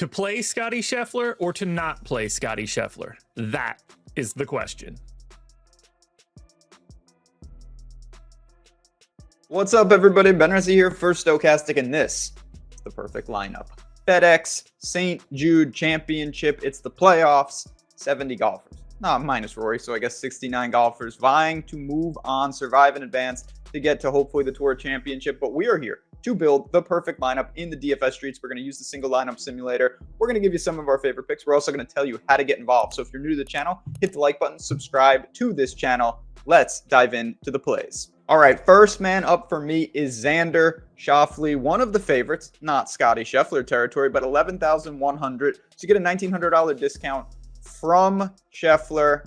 To play Scotty Scheffler or to not play Scotty Scheffler? That is the question. What's up, everybody? Ben Rasa here for Stokastic, and this is the perfect lineup. FedEx St. Jude Championship. It's the playoffs. 70 golfers. Not minus Rory, so I guess 69 golfers vying to move on, survive, and advance to get to hopefully the Tour Championship. But we are here to build the perfect lineup in the DFS streets. We're going to use the single lineup simulator. We're going to give you some of our favorite picks. We're also going to tell you how to get involved. So if you're new to the channel, hit the like button, subscribe to this channel. Let's dive into the plays. All right, first man up for me is Xander Schauffele, one of the favorites, not Scotty Scheffler territory, but 11,100. So you get a $1,900 discount from Scheffler.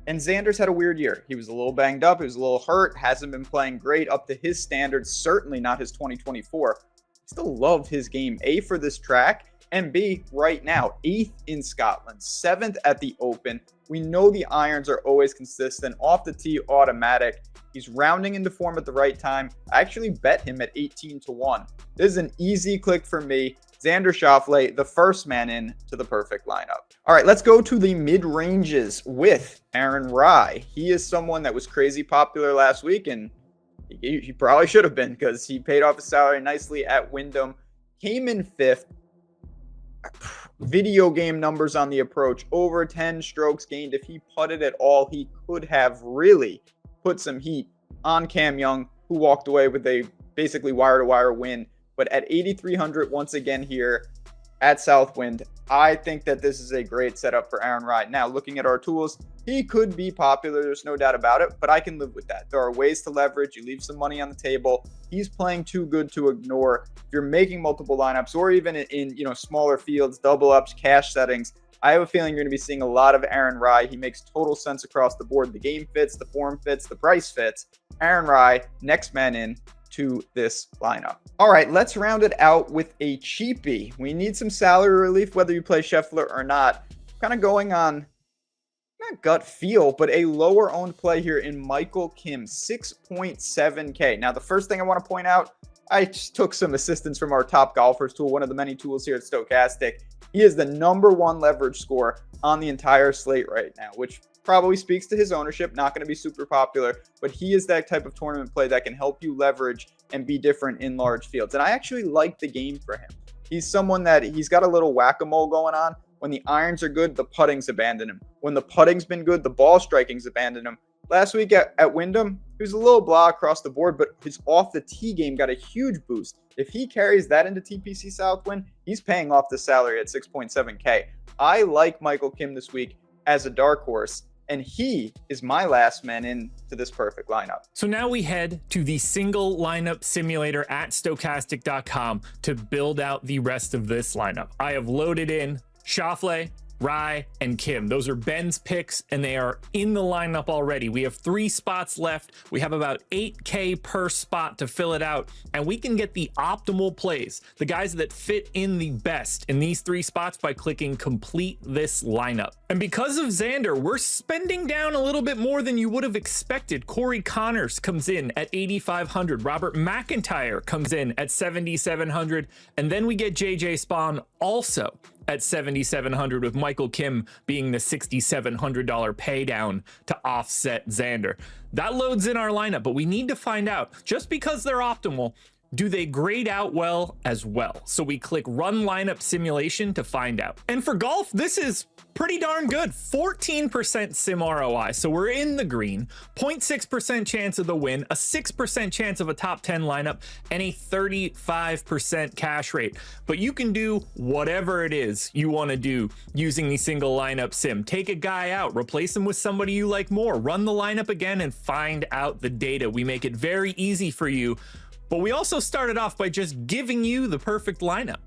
And Xander's had a weird year. He was a little banged up. He was a little hurt. Hasn't been playing great up to his standards. Certainly not his 2024. Still love his game. A, for this track. And B, right now, 8th in Scotland. 7th at the Open. We know the irons are always consistent. Off the tee, automatic. He's rounding into form at the right time. I actually bet him at 18-1. This is an easy click for me. Xander Schauffele, the first man in to the perfect lineup. All right, let's go to the mid-ranges with Aaron Rai. He is someone that was crazy popular last week, and he probably should have been because he paid off his salary nicely at Wyndham. Came in 5th. Video game numbers on the approach. Over 10 strokes gained. If he putted at all, he could have really put some heat on Cam Young, who walked away with a basically wire-to-wire win. But at 8,300, once again here at Southwind, I think that this is a great setup for Aaron Rai. Now, looking at our tools, he could be popular. There's no doubt about it, but I can live with that. There are ways to leverage. You leave some money on the table. He's playing too good to ignore. If you're making multiple lineups or even in smaller fields, double ups, cash settings, I have a feeling you're going to be seeing a lot of Aaron Rai. He makes total sense across the board. The game fits, the form fits, the price fits. Aaron Rai, next man in to this lineup. All right, let's round it out with a cheapie. We need some salary relief, whether you play Scheffler or not. Kind of going on, not gut feel, but a lower owned play here in Michael Kim, 6.7K. Now, the first thing I want to point out, I just took some assistance from our top golfers tool, one of the many tools here at Stokastic. He is the #1 leverage score on the entire slate right now, which probably speaks to his ownership. Not going to be super popular, but he is that type of tournament play that can help you leverage and be different in large fields. And I actually like the game for him. He's someone that he's got a little whack-a-mole going on. When the irons are good, the putting's abandoned him. When the putting's been good, the ball striking's abandoned him. Last week at Wyndham, he was a little blah across the board, but his off-the-tee game got a huge boost. If he carries that into TPC Southwind, he's paying off the salary at 6.7K. I like Michael Kim this week as a dark horse, and he is my last man in to this perfect lineup. So now we head to the single lineup simulator at stokastic.com to build out the rest of this lineup. I have loaded in Schauffele, Rai, and Kim. Those are Ben's picks, and they are in the lineup already. We have 3 spots left. We have about 8K per spot to fill it out, and we can get the optimal plays, the guys that fit in the best in these 3 spots by clicking complete this lineup. And because of Xander, we're spending down a little bit more than you would have expected. Corey Connors comes in at 8,500. Robert McIntyre comes in at 7,700. And then we get JJ Spawn also at 7,700, with Michael Kim being the $6,700 pay down to offset Xander. That loads in our lineup, but we need to find out, just because they're optimal, do they grade out well as well? So we click run lineup simulation to find out. And for golf, this is pretty darn good. 14% sim ROI, so we're in the green. 0.6% chance of the win, a 6% chance of a top 10 lineup, and a 35% cash rate. But you can do whatever it is you want to do using the single lineup sim. Take a guy out, replace him with somebody you like more, run the lineup again, and find out the data. We make it very easy for you. But we also started off by just giving you the perfect lineup.